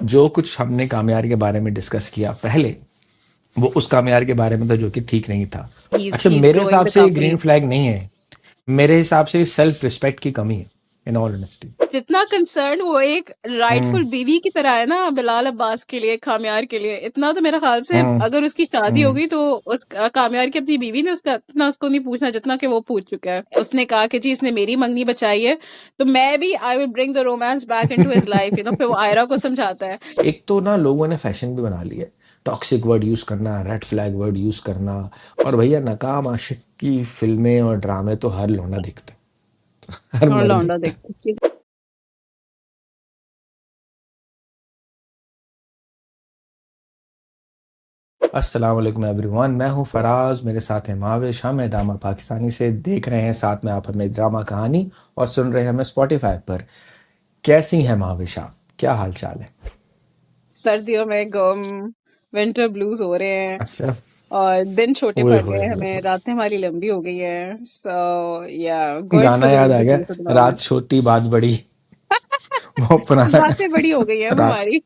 जो कुछ हमने कामयार के बारे में डिस्कस किया पहले, वो उस कामयार के बारे में था जो कि ठीक नहीं था। अच्छा, he's मेरे growing हिसाब the से ये ग्रीन company. फ्लैग नहीं है। मेरे हिसाब से ये सेल्फ रिस्पेक्ट की कमी है, इन ऑल ऑनेस्टी। जितना कंसर्न वो एक हम्म राइटफुल बीवी की तरह है ना बिलाल अब्बास के लिए, कामयार के लिए, इतना तो मेरे ख्याल से हम्म अगर उसकी शादी हो हम्म गई तो उस कामयार की अपनी बीवी ने उसका इतना उसको नहीं पूछना जितना कि वो पूछ चुका है। उसने कहा कि जी इसने मेरी मंगनी बचाई है, तो मैं भी I will bring the romance back into his life, फिर वो आयरा को समझाता है। एक तो ना लोगों ने फैशन भी बना लिया है, टॉक्सिक वर्ड यूज करना, रेड फ्लैग वर्ड यूज करना। और भैया, नाकाम आशिक की फिल्में और ड्रामे तो हर लौंडा देखता है, हर और मर्द लौंडा देखता है। देखते अस्सलाम वालेकुम एवरीवन, मैं हूं फराज, मेरे साथ है माविश। हम है ड्रामा पाकिस्तानी से देख रहे हैं, साथ में आप हमें ड्रामा कहानी और सुन रहे हैं हमें स्पॉटिफाई पर। कैसी हैं माविश आप? क्या हाल चाल है? सर्दियों में गम विंटर ब्लूज हो रहे हैं अच्छा। और दिन छोटे ओए पड़ रहे होए हैं, होए हमें होए। रातें हमारी लंबी हो गई है। सो या गोइंग थ्रू गाना द याद आ विंटर गया, ब्लूज एट द रात मोमेंट। छोटी बात बड़ी। वो पुराना बातें बड़ी हो गई है अब रात। हमारी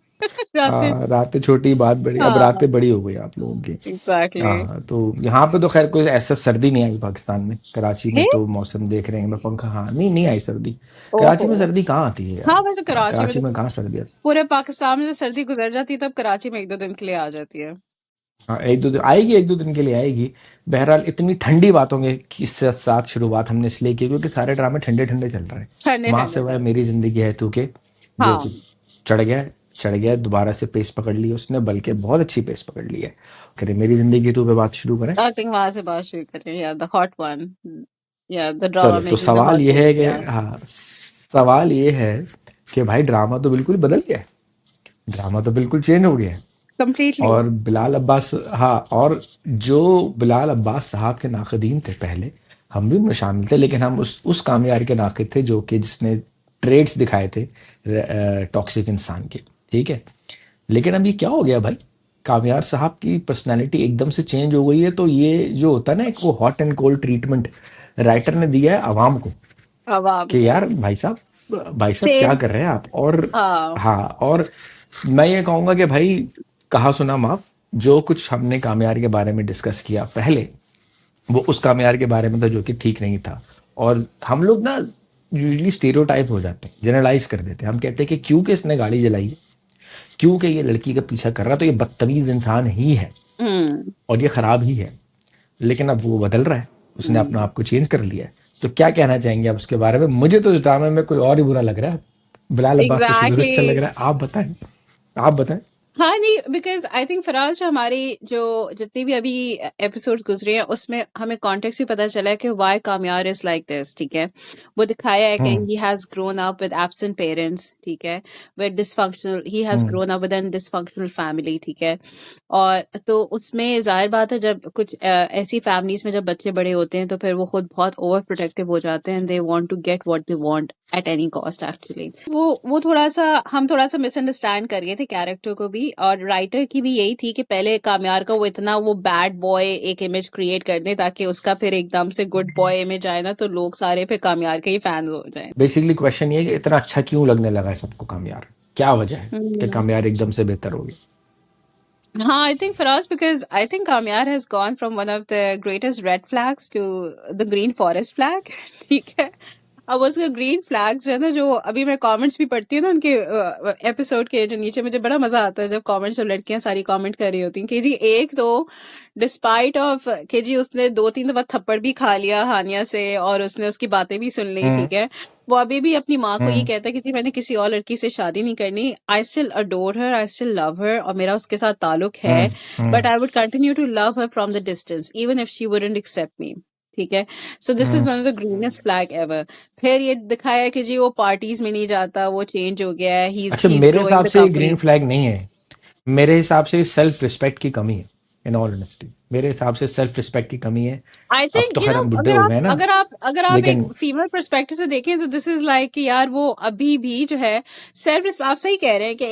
रातें। रातें छोटी बात बड़ी, अब हाँ, रातें बड़ी हो गई आप लोगों की। एग्जैक्टली। तो यहाँ पे तो खैर कोई ऐसा सर्दी नहीं आई पाकिस्तान में। कराची में है। तो मौसम देख रहे हैं, मैं पंखा, हाँ, नहीं नहीं आई सर्दी। कराची ओहो। में सर्दी कहाँ आती है हाँ, यार? वैसे कराची में कराची तो में कहाँ सर्दी आती पूरे पाकिस्तान में जो सर्दी गुजर जाती है तब कराची में एक दो दिन के लिए आ जाती है। है? हाँ, एक दो दिन आएगी, एक दो दिन के लिए आएगी। बहरहाल, इतनी ठंडी बातों के साथ शुरुआत हमने इसलिए की क्योंकि सारे ड्रामे ठंडे ठंडे चल रहे हैं। ठंडे माँ ठंडे से वह दिन। मेरी जिंदगी है तू के, जो हाँ, कि चढ़ गया दोबारा से पेस पकड़ ली उसने, बल्कि बहुत अच्छी पेस पकड़ ली है। करे मेरी जिंदगी तू पे बात शुरू करें। आई थिंक वहां से बात शुरू करें, या द हॉट वन, या द ड्रामा चलो, तो मेकिंग द सवाल हॉट ये है वेव्स, कि, या हाँ, सवाल ये है कि भाई, ड्रामा तो बिल्कुल बदल गया है। ड्रामा तो बिल्कुल चेंज हो गया है। कंप्लीटली। और बिलाल अब्बास, हाँ, और जो बिलाल अब्बास साहब के नाकदीन थे पहले, हम भी उनमें शामिल थे, लेकिन हम उस कामयार के नाकिद थे जो कि जिसने ट्रेड्स दिखाए थे टॉक्सिक इंसान के। ठीक है। लेकिन अब ये क्या हो गया भाई? कामयार साहब की पर्सनालिटी एकदम से चेंज हो गई है, तो ये जो होता है ना, एक वो hot and cold treatment writer ने दिया है आवाम को अवाम कि को यार भाई साहब क्या सेम। कर रहे हैं आप? और हाँ। हाँ, और मैं ये कहूंगा कि भाई, कहा सुना माफ। जो कुछ हमने कामयार के बारे में डिस्कस किया पहले, वो उस कामयार के बारे में था जो कि ठीक नहीं था। और हम लोग ना यूजली स्टेरियोटाइप हो जाते हैं, जनरलाइज कर देते हैं। हम कहते हैं कि क्योंकि इसने गाड़ी जलाई है, क्योंकि ये लड़की का पीछा कर रहा, तो ये बदतमीज इंसान ही है हम्म। और ये खराब ही है। लेकिन अब वो बदल रहा है, उसने अपना आप को चेंज कर लिया है। तो क्या कहना चाहेंगे आप उसके बारे में? मुझे तो इस ड्रामे में कोई और ही बुरा लग रहा है। बिलाल अब्बास तो शुरू से एग्जैक्टली। अच्छा लग रहा है। आप बताएं, आप बताएं। हाँ नहीं, बिकॉज आई थिंक फराज हमारी जो जितनी भी अभी एपिसोड गुजरे हैं उसमें हमें कॉन्टेक्स्ट भी पता चला है कि why Kamyar is like this. ठीक है, वो दिखाया है कि hmm he has grown up with absent parents. ठीक है, with dysfunctional, he has hmm grown up with an dysfunctional family. ठीक है, और तो उसमें जाहिर बात है जब कुछ ऐसी फैमिलीज में जब बच्चे बड़े होते हैं तो फिर वो खुद बहुत ओवर प्रोटेक्टिव हो जाते हैं, they want to get what they want at any cost. Actually वो थोड़ा सा हम थोड़ा सा मिसअंडरस्टैंड कर गए थे कैरेक्टर को भी, और राइटर की भी यही थी कि पहले कामयार का वो इतना वो बैड बॉय एक इमेज क्रिएट कर दें ताकि उसका फिर एकदम से गुड बॉय इमेज आए ना, तो लोग सारे फिर कामयार के ही फैंस हो जाए। बेसिकली क्वेश्चन ये है कि इतना अच्छा क्यों लगने लगा है सबको कामयार? क्या वजह है कि हम्म। कामयार एकदम से बेहतर हो गया? हाँ, I think for us because I think Kamyar has gone from one of the greatest red flags to the green forest flag. ठीक है, अब उसका ग्रीन फ्लैग्स जो है ना, जो अभी मैं कमेंट्स भी पढ़ती हूँ ना उनके एपिसोड के जो नीचे, मुझे बड़ा मजा आता है जब कमेंट्स, जब लड़कियां सारी कमेंट कर रही होती हैं कि जी एक तो डिस्पाइट ऑफ कि जी उसने दो तीन दफा थप्पड़ भी खा लिया हानिया से और उसने उसकी बातें भी सुन ली। हम्म ठीक है, वो अभी भी अपनी माँ को ये हम्म कहता है कि जी मैंने किसी और लड़की से शादी नहीं करनी, I still adore her, I still love her, और मेरा उसके साथ ताल्लुक है, but hmm I would continue to love her from the distance even if she wouldn't accept me. ठीक है, so this is hmm one of the greenest flag ever. फिर ये दिखाया कि जी वो पार्टीज में नहीं जाता, वो चेंज हो गया है, अच्छा, ही इज मेरे ग्रोइंग हिसाब द से ये कंपनी। ग्रीन फ्लैग नहीं है। मेरे हिसाब से सेल्फ रिस्पेक्ट की कमी है, इन ऑल ऑनेस्टी। मेरे हिसाब से सेल्फ रिस्पेक्ट की कमी है। आई अब थिंक तो खैर हम बुढ़े हो गए हैं ना, अगर आप एक लेकिन फीमेल पर्सपेक्टिव से देखें तो दिस इज लाइक कि यार वो अभी भी जो है सेल्फ, आप सही कह रहे हैं कि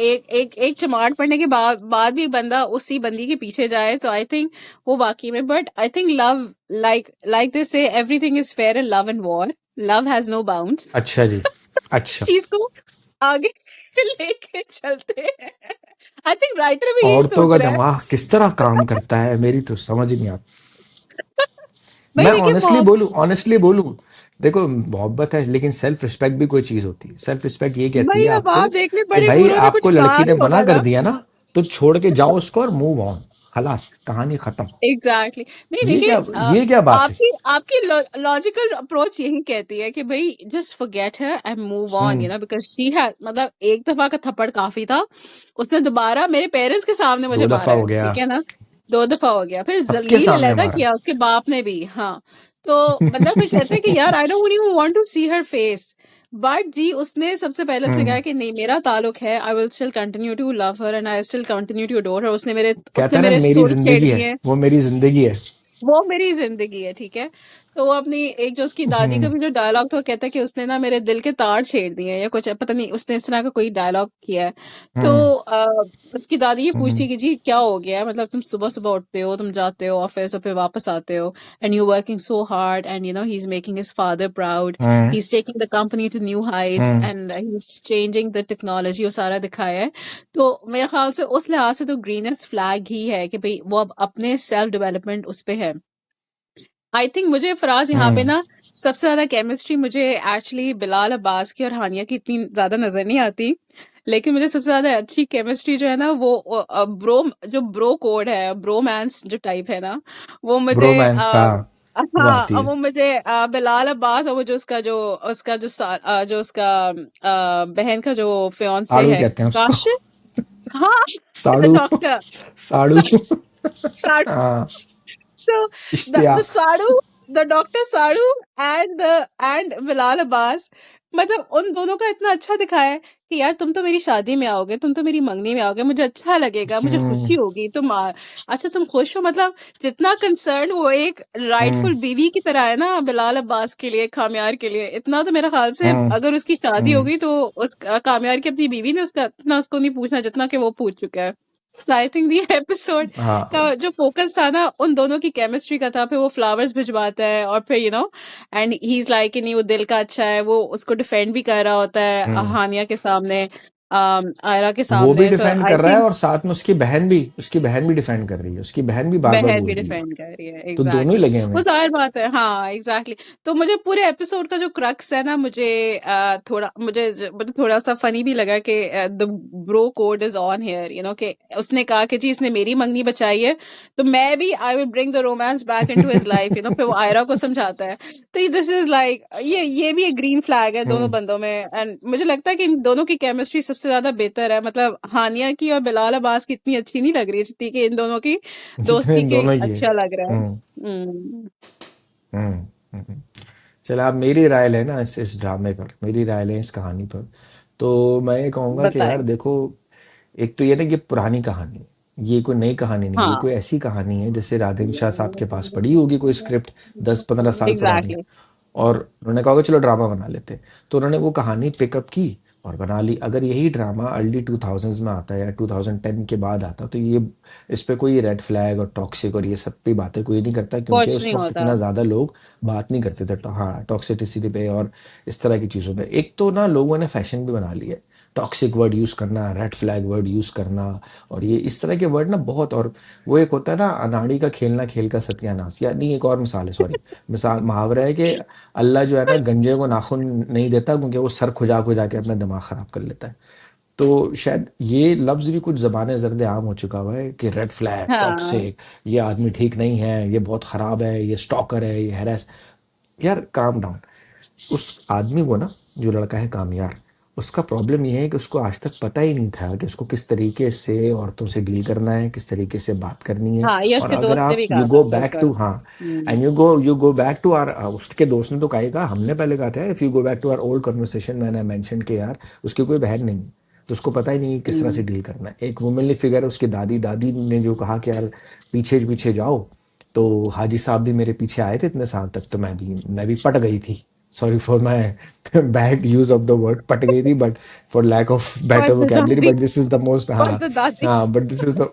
एक चमाट पड़ने के बाद भी बंदा उसी बंदी के पीछे जाए, तो आई थिंक वो वाकई में, but I think love, like this say everything is fair in love and war, love has no bounds. अच्छा जी, इस अच्छा। चीज को आगे लेके चलते हैं। आई थिंक राइटर भी यही औरतों सोच का रहा है। दिमाग किस तरह काम करता है मेरी तो समझ ही नहीं आता। भाई मैं देखिए ऑनेस्टली बोलूं, देखो मोहब्बत है लेकिन सेल्फ रिस्पेक्ट भी कोई चीज होती है। सेल्फ रिस्पेक्ट ये कहती भाई है अब आपको आप देख ले, कि बड़े भाई बूढ़ों से आपको कुछ कहा लड़की ने नहीं मना होगा कर ना। दिया ना, तो छोड़ के जाओ उसको और मूव ऑन। खलास, कहानी खत्म। एग्जैक्टली नहीं ये देखिए, क्या, ये क्या बात है? आपकी आपकी लॉजिकल अप्रोच यही कहती है कि भाई just forget her and move on, hmm. Because she है, मतलब एक दफा का थप्पड़ काफी था। उसने दोबारा मेरे पेरेंट्स के सामने मुझे दो दफा मारा है, हो गया। ठीक है ना। दो दफा हो गया, फिर सबके जलील सामने अलहदा मारा। किया उसके बाप ने भी, हाँ। तो मतलब फिर कहते हैं कि यार I don't even want to see her face. But जी उसने सबसे पहले उसने हम्म। कहा कि नहीं, मेरा ताल्लुक है, I will still continue to love her and I still continue to adore her. उसने कहता है ना, मेरे मेरी सुर छेड़ जिंदगी है, दिए। वो मेरी जिंदगी है। वो मेरी ज़िंदगी है, ठीक है? तो वो अपनी एक जो उसकी दादी का हम्म। भी जो डायलॉग था, वो कहता है कि उसने ना मेरे दिल के तार छेड़ दिए हैं या कुछ, पता नहीं उसने इस तरह का कोई डायलॉग किया है। तो हम्म। उसकी दादी ये पूछती हम्म। है कि जी क्या हो गया है? मतलब तुम सुबह-सुबह उठते हो, तुम जाते हो ऑफ़िस और फिर वापस आते हो and you working so hard and he is making his father proud, hmm. He is taking the company to new heights hmm. And he is changing the technology, वो सारा दिखाया है। तो मेरे ख़्याल से उस लिहाज से तो ग्रीनेस्ट फ्लैग ही है कि भई वो अब अपने सेल्फ डेवलपमेंट उस पे है। आई थिंक मुझे फराज यहाँ पे हम्म। ना सबसे ज्यादा केमिस्ट्री मुझे एक्चुअली बिलाल अब्बास की और हानिया की इतनी ज्यादा नजर नहीं आती। लेकिन मुझे सबसे ज्यादा अच्छी केमिस्ट्री जो है ना वो ब्रो कोड है, ब्रोमांस जो टाइप है ना, वो मुझे ब्रोमांस का वो हाँ, आती है। वो मुझे बिलाल अब्बास और वो जो जो उसका बहन का जो फियांसे साड़ू है, कहते हैं उसको। काश, हाँ, साड़ू। डॉक्टर साड़ू। हाँ। So the Ishtiyaq. Sadhu, the Dr. Sadhu and Bilal Abbas, मतलब उन दोनों का इतना अच्छा दिखाया है कि यार तुम तो मेरी शादी में आओगे, तुम तो मेरी मंगनी में आओगे, मुझे अच्छा लगेगा, मुझे हम्म। खुशी होगी, अच्छा तुम खुश हो, मतलब जितना कंसर्न वो एक हम्म। राइटफुल बीवी की तरह है ना बिलाल अब्बास के लिए, खामियार के लिए, इतना तो मेरे ख्याल से हम्म। अगर उसकी शादी हम्म। होगी तो उस खामियार की अपनी बीवी ने उसका इतना उसको नहीं पूछना जितना कि वो पूछ चुका है। सो आई थिंक दी एपिसोड का हाँ। जो फोकस था ना उन दोनों की केमिस्ट्री का था। फिर वो फ्लावर्स भिजवाता है और फिर एंड ही इज लाइक कि नहीं वो दिल का अच्छा है, वो उसको डिफेंड भी कर रहा होता है हम्म। हानिया के सामने, आयरा के वो भी सामने। सो डिफेंड आई कर रहा है थिंक और साथ में उसकी बहन भी डिफेंड कर रही है, उसकी बहन भी बार बार बहन बोल भी रही है। डिफेंड कर रही है, तो दोनों ही एग्जैक्टली लगे हुए वो हैं। जाहिर बात है, हाँ एग्जैक्टली। तो मुझे पूरे एपिसोड का जो क्रक्स है ना, मुझे थोड़ा सा फनी भी लगा कि the bro code is on here, कि उसने कहा कि जी इसने मेरी मंगनी बचाई है, तो मैं भी I will bring the romance back into his life, फिर वो आयरा को समझाता है। तो दिस इज लाइक ये भी एक ग्रीन फ्लैग है दोनों हम्म। बंदों में। एंड मुझे लगता है कि इन दोनों की केमिस्ट्री सबसे ज्यादा बेहतर है, मतलब हानिया की और बिलाल अब्बास की इतनी अच्छी नहीं लग रही है जितनी कि इन दोनों की जितने दोस्ती इन के दोनों की है। अच्छा लग रहा है। हम्म। हम्म। हम्म। हम्म। चलो, आप मेरी राय लेना इस ड्रामे पर, मेरी राय लें इस कहानी पर। तो मैं ये कहूँगा कि बताएं। यार देखो, एक तो ये ना, ये पुरानी कहानी है, ये कोई नई कहानी नहीं, ये हाँ कोई ऐसी कहानी है जैसे राधेन शाह साहब के पास पड़ी होगी कोई स्क्रिप्ट 10-15 साल पुरानी, एग्जैक्टली। और उन्होंने कहा कि चलो ड्रामा बना लेते हैं। तो उन्होंने वो कहानी पिकअप की और बना ली। अगर यही ड्रामा अर्ली 2000s में आता या 2010 के बाद आता, तो ये इस पे कोई रेड फ्लैग और टॉक्सिक और ये सब पे बातें कोई नहीं करता, क्योंकि कुछ उस नहीं वक्त होता। इतना ज़्यादा लोग बात नहीं करते थे। तो हाँ, टॉक्सिसिटी पे और इस तरह की चीज़ों पे, एक तो ना लोगों ने फैशन भी बना लिया है टॉक्सिक वर्ड यूज़ करना, रेड फ्लैग वर्ड यूज़ करना, और ये इस तरह के वर्ड ना बहुत। और वो एक होता है ना, अनाड़ी का खेलना खेल का सत्यानाश, या नहीं, एक और मिसाल है, सॉरी, मिसाल मुहावरा है कि अल्लाह जो है ना गंजे को नाखून नहीं देता, क्योंकि वो सर खुजा खुजा के अपना दिमाग ख़राब कर लेता है। तो शायद ये लफ्ज़ भी कुछ ज़बान ज़र्द आम हो चुका हुआ है कि रेड फ्लैग, हाँ टॉक्सिक, ये आदमी ठीक नहीं है, ये बहुत ख़राब है, ये स्टॉकर है, ये हैरेस। यार काम डाउन। उस आदमी को ना, जो लड़का है कामयार, उसका प्रॉब्लम ये है कि उसको आज तक पता ही नहीं था कि उसको किस तरीके से औरतों से डील करना है, किस तरीके से बात करनी है। हाँ, ये और उसके अगर दोस्त ने आप भी यू कहा था, गो बैक बिल्कुल। टू, हाँ, and you go back to our, उसके दोस्त ने तो कहा ही कहा, हमने पहले कहा था, if you go back to our old conversation, मैंने मेंशन के यार उसकी कोई बहन नहीं है, तो उसको पता ही नहीं है किस तरह से हम्म। डील करना है। एक वुमेनली फिगर है उसकी दादी, दादी ने जो कहा कि यार पीछे पीछे जाओ, तो हाजी साहब भी मेरे पीछे आए थे इतने साल तक, तो मैं भी पट गई थी। Sorry for my bad use of the word पट गई थी, बट फॉर लैक ऑफ और बेटर तो वोकेबलरी, दादी, but this is the most, और हाँ। तो दादी। हाँ, बट दिस इज द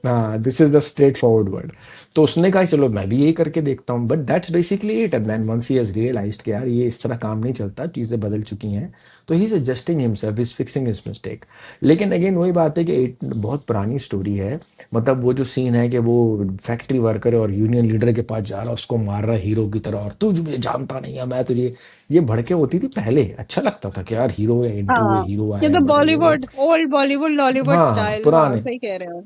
हाँ, this is the straight forward word. तो उसने कहा चलो मैं भी यही करके देखता हूँ, but that's basically it. And then once he has realised कि यार ये इस तरह काम नहीं चलता, चीज़ें बदल चुकी हैं, तो he is adjusting himself, is fixing his mistake. लेकिन अगेन वही बात है कि बहुत पुरानी स्टोरी है। मतलब वो जो सीन है कि वो फैक्ट्री वर्कर और यूनियन लीडर के पास जा रहा है, उसको मार रहा है हीरो की तरह, और तू मुझे जानता नहीं है, मैं तुझे, ये भड़के होती थी पहले, अच्छा लगता था कि यार हीरो है, इंटरव्यू है, हाँ, हीरो ये आया है तो बड़े वो बॉलीवुड, ओल्ड बॉलीवुड लॉलीवुड हाँ हाँ स्टाइल, हाँ पुराने, सही कह रहे हो।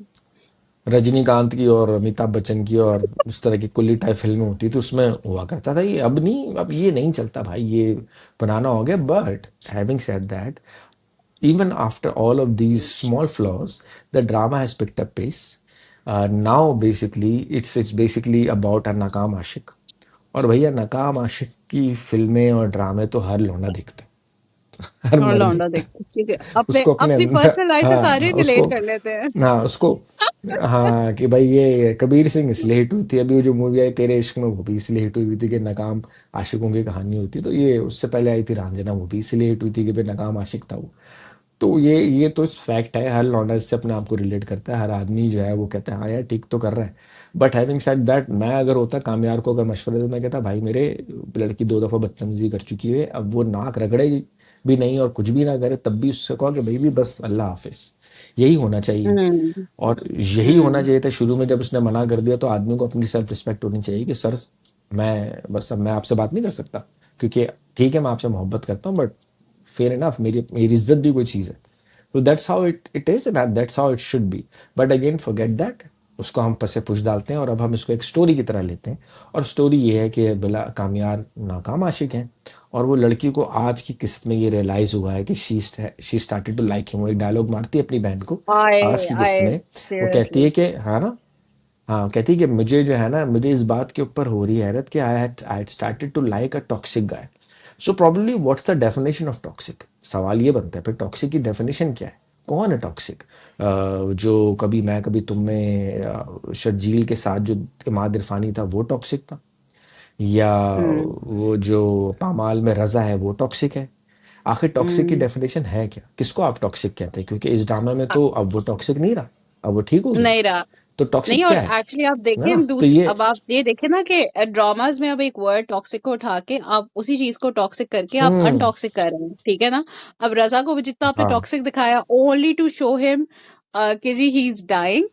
रजनीकांत की और अमिताभ बच्चन की और उस तरह की कुल्ली टाइप फिल्में होती थी, उसमें हुआ करता था। ये अब नहीं, अब ये नहीं चलता भाई, ये पुराना हो गया। But having said that, even after all of these small flaws, the drama has picked up pace. Now basically it's basically about a नाकाम आशिक। और भैया नाकाम आशिक की फिल्में और ड्रामे तो हर लौंडा देखता है, हर और मर्द लौंडा देखता है। देखते, ठीक है, अपने उसको अपने अपनी अंदर, पर्सनल लाइफ से हाँ सारे उसको, रिलेट कर लेते हैं। हाँ उसको, हाँ कि भाई ये कबीर सिंह इसलिए हिट हुई थी, अभी वो जो मूवी आई तेरे इश्क में, वो भी इसलिए हिट हुई थी कि नाकाम आशिकों की कहानी होती। तो ये उससे पहले आई थी रांझना, वो भी इसलिए हिट हुई थी कि भाई नाकाम आशिक था वो। तो ये तो फैक्ट है, हर लौंडा इससे अपने आप को रिलेट करता है, हर आदमी जो है वो कहता है हाँ यार ठीक तो कर रहा है। बट हैविंग सेड दैट, मैं अगर होता कामयार को अगर मशवरा देता, मैं कहता भाई मेरे लड़की 2 दफा बदतमीजी कर चुकी है, अब वो नाक रगड़े भी नहीं और कुछ भी ना करे, तब भी उससे कहो कि भाई भी बस अल्लाह हाफिज। यही होना चाहिए। हम्म। और यही होना हम्म। चाहिए था शुरू में, जब उसने मना कर दिया तो आदमी को अपनी सेल्फ रिस्पेक्ट होनी चाहिए कि सर मैं बस अब मैं आपसे बात नहीं कर सकता, क्योंकि ठीक है मैं आपसे मोहब्बत करता हूँ, बट फेयर इनफ, मेरी मेरी इज्जत भी कोई चीज़ है। तो that's how it is and that's how it should be. But again forget that, उसको हम पसे पुश डालते हैं और अब हम इसको एक स्टोरी की तरह लेते हैं। और स्टोरी ये है कि बिला कामयाब नाकाम आशिक हैं, और वो लड़की को आज की किस्त में ये रियलाइज हुआ है कि she started to like him. वो एक डायलॉग मारती है अपनी बहन को आए आज की किस्त आए में। वो कहती सीरियसली। है कि हाँ ना, हाँ कहती है कि मुझे जो है ना, मुझे इस बात के ऊपर हो रही है हैरत कि I had started to like a toxic guy. So probably what's the definition of toxic, सवाल ये बनता है फिर टॉक्सिक की डेफिनेशन क्या है, कौन है टॉक्सिक? जो कभी मैं कभी तुम में शर्जील के साथ जो इमाद इरफानी था वो टॉक्सिक था, या हम्म। वो जो पामाल में रजा है वो टॉक्सिक है? आखिर टॉक्सिक की हम्म। डेफिनेशन है क्या, किसको आप टॉक्सिक कहते हैं? क्योंकि इस ड्रामा में तो अब वो टॉक्सिक नहीं रहा, अब वो ठीक हो गया। नहीं रहा। तो नहीं, टॉक्सिक और क्या है एक्चुअली आप ना? देखें तो दूसरी, ये अब आप ये देखें ना कि ड्रामास में अब एक वर्ड टॉक्सिक को उठा के आप उसी चीज को टॉक्सिक करके आप हम्म, अनटॉक्सिक कर रहे हैं, ठीक है ना। अब रजा को भी जितना आपने हाँ टॉक्सिक दिखाया ओनली टू शो हिम कि जी ही इज डाइंग,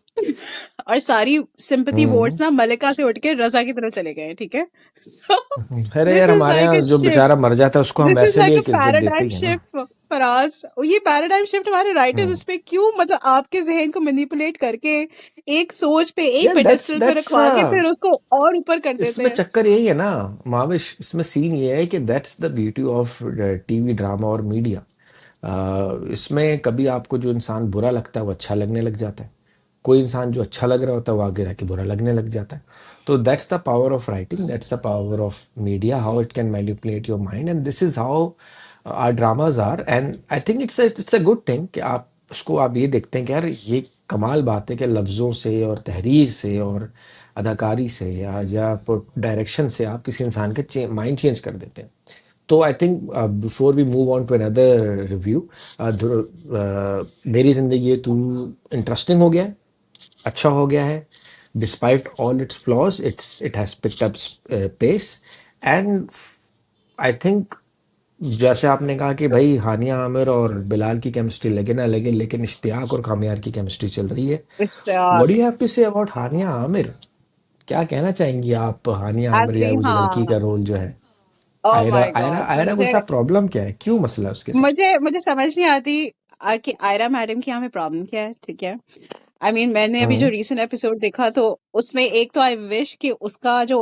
और सारी सिंपैथी हम्म। वोट्स ना मलिका से उठ के रजा की तरफ चले गए, ठीक है। सो अरे दिस यार इज हमारे लाइक यहाँ अ जो शिफ्ट, बेचारा मर जाता है उसको हम दिस इज वैसे भी लाइक अ एक इज्जत देते पैराडाइम ही है ना। शिफ्ट फराज। ये पैराडाइम शिफ्ट हमारे राइटर्स हम्म। इस पे क्यों, मतलब आपके जहन को मैनिपुलेट करके एक सोच पे, एक यार दैट्स पेडेस्टल पे दैट्स रखवा के फिर उसको और ऊपर कर देते इसमें हैं। चक्कर यही है ना माविश, इसमें सीन ये है कि that's the beauty of TV drama और मीडिया। इसमें कभी आपको जो इंसान बुरा लगता है वो अच्छा लगने लग जाता है, कोई इंसान जो अच्छा लग रहा होता है वो आगे जाके बुरा लगने लग जाता है। तो that's the power of writing, that's the power of media, how it can manipulate your mind, and this is how our dramas are. And I think it's a good thing कि आप उसको आप ये देखते हैं कि यार ये कमाल बात है कि लफ्ज़ों से और तहरीर से और अदाकारी से या डायरेक्शन से आप किसी इंसान का माइंड चेंज कर देते हैं। तो I think before we move on to another review, मेरी जिंदगी ये तू इंटरेस्टिंग हो गया है, अच्छा हो गया है। Despite all its flaws it has picked up pace. And I think जैसे आपने कहा कि भाई हानिया आमिर और बिलाल की केमिस्ट्री लगे ना लगे, लेकिन इश्तियाक और कामयार की केमिस्ट्री चल रही है। What do Ishtiaq. You have to say about Hania Aamir? क्या कहना चाहेंगी आप हानिया आमिर या एक्चुअली वो जो लड़की हाँ। का रोल जो है? ओह आयरा माय आयरा गॉड, आयरा को मुझे साथ प्रॉब्लम क्या है, क्यों मसला है उसके साथ? मुझे मुझे समझ नहीं आती कि आयरा मैडम की हमें प्रॉब्लम क्या है, ठीक है। आई मीन मैंने अभी जो हम्म, रीसेंट एपिसोड देखा तो उसमें एक तो आई विश कि उसका जो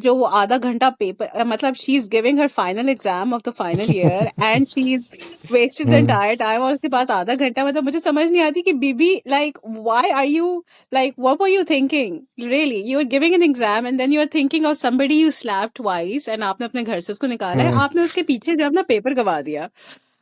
वो आधा घंटा पेपर, मतलब she is giving her final exam of the final year and she is wasted the hmm, entire time, और उसके पास आधा घंटा, मतलब मुझे समझ नहीं आती कि बीबी like why are you, like what were you thinking, really you are giving an exam and then you are thinking of somebody you slapped twice, and आपने अपने घर से उसको निकाला है, हम्म। आपने उसके पीछे जो अपना पेपर गवा दिया।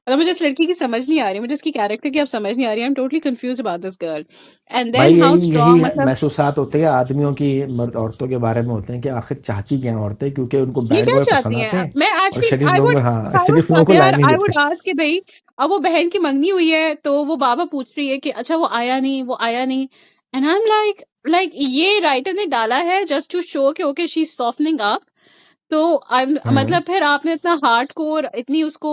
मतलब मुझे इस लड़की की समझ नहीं आ रही, मुझे इसकी कैरेक्टर की अब समझ नहीं आ रही, I am totally confuse about this girl. And भाई देन हाउ यही यही स्ट्रांग, मतलब महसूसात होते हैं आदमियों की, मर्द औरतों के बारे में होते हैं कि आखिर चाहती क्या हैं औरतें, क्योंकि उनको ये बैड क्या बॉय पसंद चाहती आते हैं? हैं मैं और एक्चुअली शरीफ आई लोगों वुड, को, हाँ साउस शरीफ लोगों को यार लाइन नहीं आई वुड देते। आस्क कि भाई, अब वो बहन की मंगनी हुई है तो वो बाबा पूछ रही है कि अच्छा वो आया नहीं, वो आया नहीं, एंड आई एम लाइक ये राइटर ने डाला है जस्ट टू शो कि okay she is softening up. तो हम्म। मतलब फिर आपने इतना हार्ड कोर इतनी उसको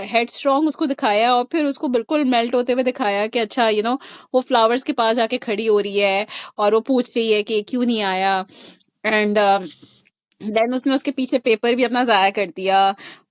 हेड स्ट्रांग उसको दिखाया और फिर उसको बिल्कुल मेल्ट होते हुए दिखाया कि अच्छा वो फ्लावर्स के पास जाके खड़ी हो रही है और वो पूछ रही है कि ये क्यों नहीं आया। एंड देन उसने उसके पीछे पेपर भी अपना जाया कर दिया।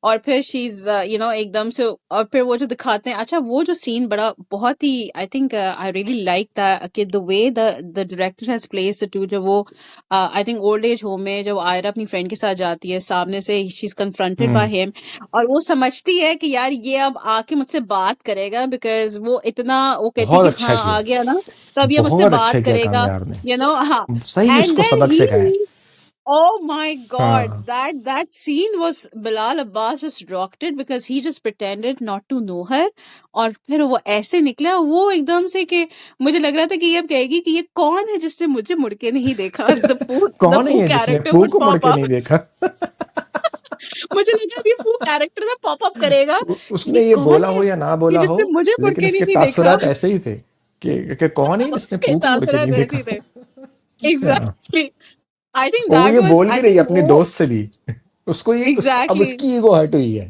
और फिर शी इज एकदम से और फिर वो जो दिखाते हैं अच्छा वो जो सीन बड़ा बहुत ही I think I really like that कि the way the director has placed the two जब वो I think old age home में जब आयरा अपनी फ्रेंड के साथ जाती है सामने से she is confronted by hmm. Him. और वो समझती है कि यार ये अब आके मुझसे बात करेगा बिकॉज वो इतना वो कहती है बहुत कि अच्छा हाँ आ किया। गया ना तो अब ये मुझसे बहुत अच्छा बात किया करेगा। कामयार ने। हाँ। सही एंड उसको देन सबक सिखाया। ही Oh my God, हाँ। that scene was Bilal Abbas just rocked it because he just pretended not to know her। और फिर वो ऐसे निकला वो एकदम से कि मुझे लग रहा था कि ये अब कहेगी कि ये कौन है जिसने मुझे मुड़ के नहीं देखा। The कौन है Pooh ये जिसने character पू would को मुड़ pop के up। नहीं देखा? मुझे लगा कि Pooh character ना pop up करेगा। ये उसने ये कौन बोला है हो या ना कि बोला हो, जिसने मुझे मुड़ लेकिन के उसके नहीं देखा। तासुरात ऐसे ही थे कि कौन है जिसने उसके पू को मुड़ के नहीं तासुरात देखा। ऐसे थे। हाँ। Exactly। I think वो that ये was बोल भी I रही है think अपने वो दोस्त से भी। उसको अब exactly उसकी ईगो हर्ट हुई है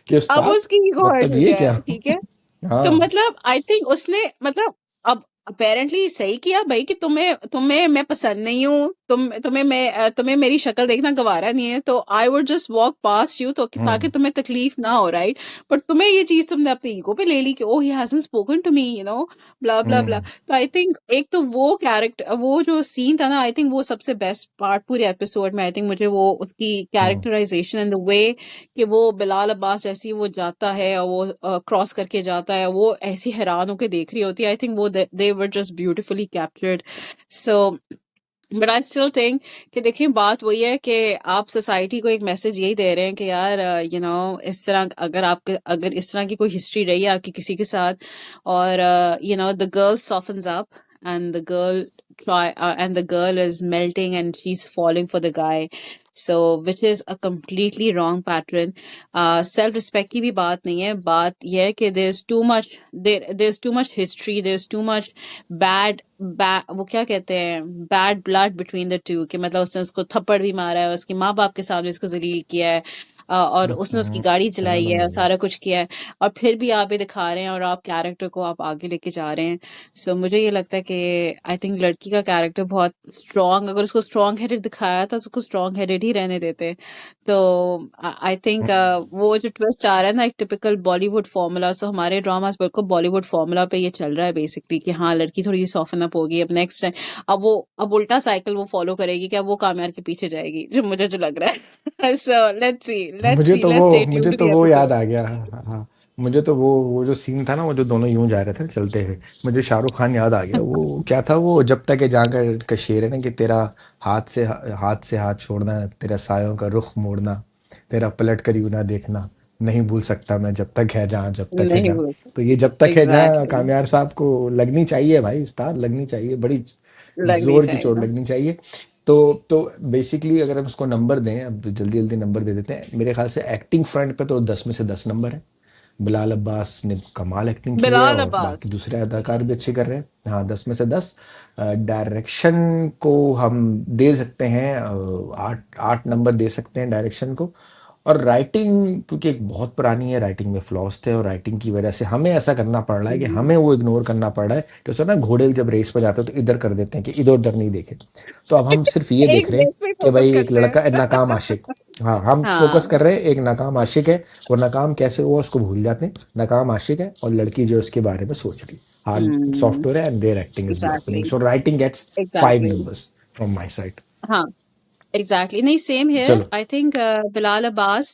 कि अब उस्ताद, उसकी ईगो हर्ट मतलब हुई ये है क्या? ठीक है। तो हाँ। मतलब आई थिंक उसने मतलब अब अपेरेंटली सही किया भाई कि तुम्हें तुम्हें मैं पसंद नहीं हूँ तुम्हें मेरी शक्ल देखना गवारा नहीं है तो I would just walk pass you तो ताकि हम्म। तुम्हें तकलीफ ना हो राइट। बट तुम्हें ये चीज तुमने अपनी ईगो पे ले ली कि oh he hasn't spoken to me blah blah blah. Hmm. तो आई थिंक एक तो वो कैरेक्टर वो जो सीन था ना आई थिंक वो सबसे बेस्ट पार्ट पूरे एपिसोड में। आई थिंक मुझे वो उसकी हम्म। कैरेक्टराइजेशन एंड द वे कि वो बिलाल अब्बास जैसे ही वो जाता है और वो क्रॉस करके जाता है वो ऐसी हैरान होकर देख रही होती है। आई थिंक वो they were just beautifully captured. So but I still think कि देखिए बात वही है कि आप सोसाइटी को एक मैसेज यही दे रहे हैं कि यार इस तरह अगर इस तरह की कोई हिस्ट्री रही है आपकी किसी के साथ और the girl softens up and the girl and the girl is melting and she's falling for the guy, so which is a completely wrong pattern। Self respect की भी बात नहीं है। बात यह है कि there's too much history, there's too much bad वो क्या कहते हैं bad blood between the two कि मतलब उसने उसको थप्पड़ भी मारा है उसके माँ बाप के सामने उसको जलील किया है और उसने उसकी गाड़ी चलाई है और सारा कुछ किया है और फिर भी आप ये दिखा रहे हैं और आप कैरेक्टर को आप आगे लेके जा रहे हैं। सो मुझे ये लगता है कि आई थिंक लड़की का कैरेक्टर बहुत स्ट्रांग अगर उसको स्ट्रांग हेडेड दिखाया था तो उसको स्ट्रांग हेडेड ही रहने देते। तो आई थिंक वो जो ट्विस्ट आ रहा है ना एक टिपिकल बॉलीवुड फॉर्मूला। सो हमारे ड्रामास बिल्कुल बॉलीवुड फॉर्मूला पे ये चल रहा है बेसिकली कि हाँ लड़की थोड़ी सी सॉफ्टन अप होगी अब नेक्स्ट टाइम अब उल्टा साइकिल वो फॉलो करेगी कि अब वो कामयाब के पीछे जाएगी जो मुझे जो लग रहा है। सो लेट्स स्टे ट्यून्ड मुझे टू तो द वो याद आ एपिसोड्स। गया। हाँ हाँ। मुझे तो वो जो सीन था ना, वो जो दोनों यूं जा रहे थे चलते हुए, मुझे शाहरुख खान याद आ गया। वो क्या था, वो जब तक है जहाँ का शेर है ना कि तेरा हाथ छोड़ना, तेरा सायों का रुख मोड़ना, तेरा पलट कर यूं ना देखना, नहीं भूल सकता मैं जब तक है नहीं जहाँ। बोल तो सकते। ये जब तक है जहाँ एग्जैक्टली कामयार साहब को लगनी चाहिए भाई, उस्ताद लगनी चाहिए, बड़ी लगनी जोर की चोट चाहिए। लगनी चाहिए। तो बेसिकली अगर हम उसको नंबर दें, अब जल्दी जल्दी नंबर दे देते हैं। मेरे ख्याल से एक्टिंग फ्रंट पे तो 10 में से 10 नंबर है। बिलाल अब्बास ने कमाल एक्टिंग की है बिलाल और बाकी अब्बास। दूसरे अदाकार भी अच्छे कर रहे हैं। हाँ, 10 में से 10। डायरेक्शन को हम दे सकते हैं 8 8 नंबर दे सकते हैं डायरेक्शन को। और राइटिंग क्योंकि एक बहुत पुरानी है, राइटिंग में फ्लॉज थे और राइटिंग की वजह से हमें ऐसा करना पड़ रहा है कि हम्म। हमें वो इग्नोर करना पड़ रहा है। तो होता है ना, घोड़े जब रेस पर जाते हैं तो इधर कर देते हैं कि इधर उधर नहीं देखे। तो अब हम सिर्फ ये देख एक रहे हैं बेस पे कि फोकस भाई एक करते हैं। लड़का नाकाम आशिक। हाँ, हम फोकस हाँ। कर रहे हैं एक नाकाम आशिक है। वो नाकाम कैसे हुआ उसको भूल जाते हैं। नाकाम आशिक है और लड़की जो है उसके बारे में सोच रही है। Hard hmm. सॉफ्टवेयर है and their acting is exactly blossoming, so writing gets five exactly. Numbers from my side. हाँ exactly नहीं same here चलो। I think Bilal Abbas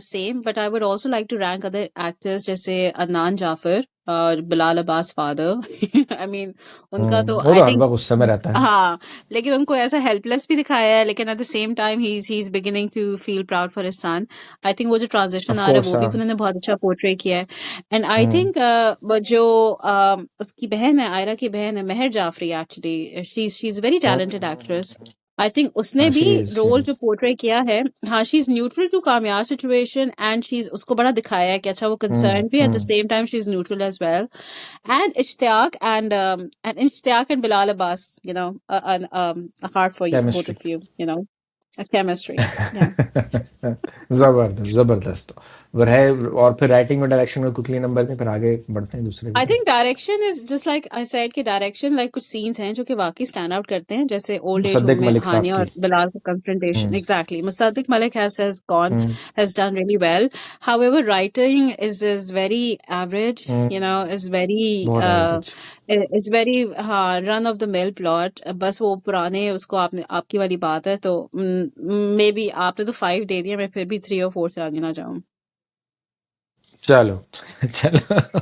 same but I would also like to rank other actors जैसे अदनान जाफर और Bilal Abbas father. I mean उनका तो वो I तो हर think वक्त गुस्से में रहता है। हाँ लेकिन उनको ऐसा हेल्पलेस भी दिखाया है लेकिन at the same time he is beginning to feel proud for his son. I think वो जो ट्रांजिशन ऑफ आ रहा है कोर्स। वो भी हाँ। उन्होंने बहुत अच्छा पोर्ट्रे किया है। And I hmm. थिंक जो उसकी बहन है आयरा की बहन है Mehar Jafri actually she is very talented actress. I think उसने हाँ भी शी रोल जो इज पोर्ट्रे किया है, हाँ, she is neutral to Kamyar situation and she is, उसको बड़ा दिखाया है कि अच्छा वो कंसर्न भी, at the same time she is neutral as well. And Ishtiaq and Ishtiaq and Bilal Abbas, a heart for you, both chemistry of you, a chemistry. Yeah. जबरदस्त जबरदस्त। और है, और फिर राइटिंग और डायरेक्शन में क्विकली नंबर दें, फिर आगे बढ़ते हैं दूसरे की I तरफ। think direction is just like I said कि direction like कुछ scenes हैं जो कि वाकई stand out करते हैं, जैसे old age home मुसद्दिक में मलिक साहब हानिया की। और बिलाल का confrontation. Hmm Exactly. Musaddiq Malik hmm has done really well. However, writing is very average, hmm, is very बहुत average. is very run of the mill plot. बस वो पुराने उसको आपकी वाली बात है, तो मे बी आपने तो 5 दे दिया, मैं फिर भी 3 और 4 से आगे ना जाऊं. चलो चलो